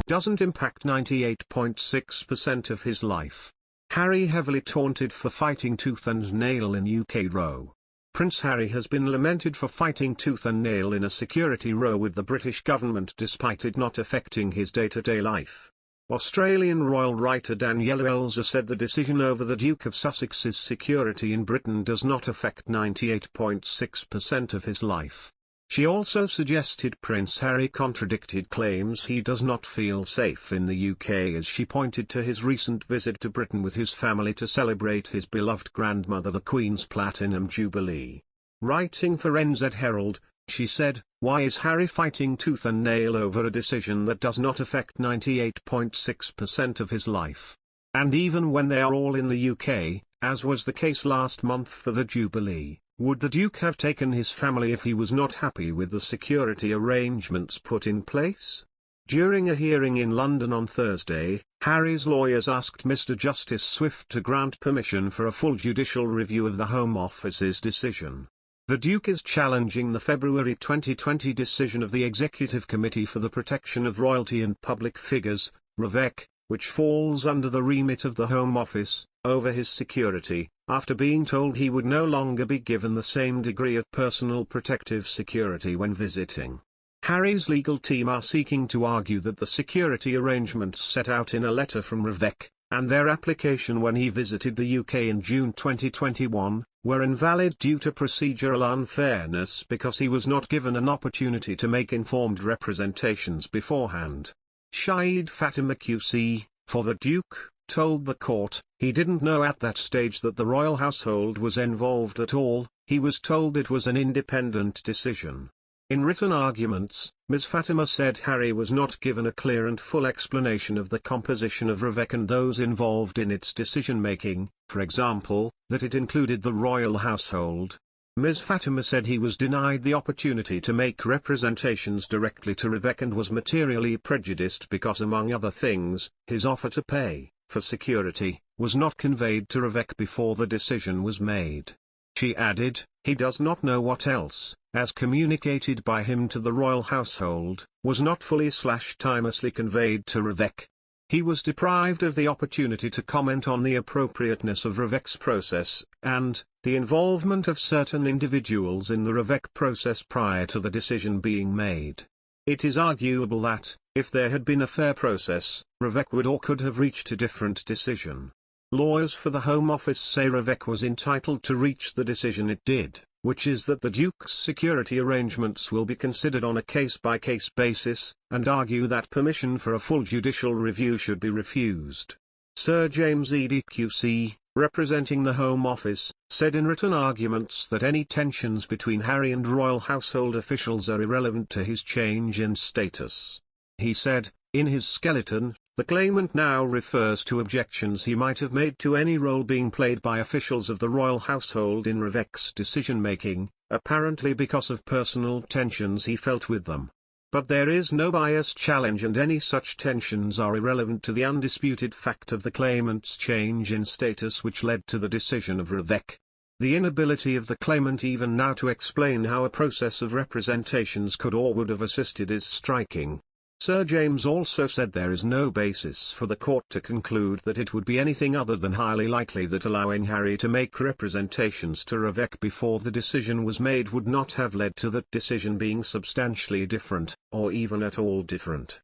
doesn't impact 98.6% of his life. Harry heavily taunted for fighting tooth and nail in UK row. Prince Harry has been lamented for fighting tooth and nail in a security row with the British government despite it not affecting his day-to-day life. Australian royal writer Daniela Elser said the decision over the Duke of Sussex's security in Britain does not affect 98.6% of his life. She also suggested Prince Harry contradicted claims he does not feel safe in the UK as she pointed to his recent visit to Britain with his family to celebrate his beloved grandmother the Queen's Platinum Jubilee. Writing for NZ Herald, she said, "Why is Harry fighting tooth and nail over a decision that does not affect 98.6% of his life? And even when they are all in the UK, as was the case last month for the Jubilee, would the Duke have taken his family if he was not happy with the security arrangements put in place?" During a hearing in London on Thursday, Harry's lawyers asked Mr. Justice Swift to grant permission for a full judicial review of the Home Office's decision. The Duke is challenging the February 2020 decision of the Executive Committee for the Protection of Royalty and Public Figures, REVEC, which falls under the remit of the Home Office, over his security, after being told he would no longer be given the same degree of personal protective security when visiting. Harry's legal team are seeking to argue that the security arrangements set out in a letter from REVEC, and their application when he visited the UK in June 2021, were invalid due to procedural unfairness because he was not given an opportunity to make informed representations beforehand. Shahid Fatima QC, for the Duke, told the court, he didn't know at that stage that the royal household was involved at all, he was told it was an independent decision. In written arguments, Ms. Fatima said Harry was not given a clear and full explanation of the composition of REVEC and those involved in its decision-making, for example, that it included the royal household. Ms. Fatima said he was denied the opportunity to make representations directly to REVEC and was materially prejudiced because, among other things, his offer to pay for security was not conveyed to REVEC before the decision was made. She added, he does not know what else, as communicated by him to the royal household, was not fully/timelessly conveyed to REVEC. He was deprived of the opportunity to comment on the appropriateness of REVEC's process, and the involvement of certain individuals in the REVEC process prior to the decision being made. It is arguable that, if there had been a fair process, REVEC would or could have reached a different decision. Lawyers for the Home Office say REVEC was entitled to reach the decision it did, which is that the Duke's security arrangements will be considered on a case-by-case basis, and argue that permission for a full judicial review should be refused. Sir James Eadie QC, representing the Home Office, said in written arguments that any tensions between Harry and royal household officials are irrelevant to his change in status. He said, in his skeleton, the claimant now refers to objections he might have made to any role being played by officials of the royal household in REVEC's decision-making, apparently because of personal tensions he felt with them. But there is no bias challenge and any such tensions are irrelevant to the undisputed fact of the claimant's change in status which led to the decision of REVEC. The inability of the claimant even now to explain how a process of representations could or would have assisted is striking. Sir James also said there is no basis for the court to conclude that it would be anything other than highly likely that allowing Harry to make representations to REVEC before the decision was made would not have led to that decision being substantially different, or even at all different.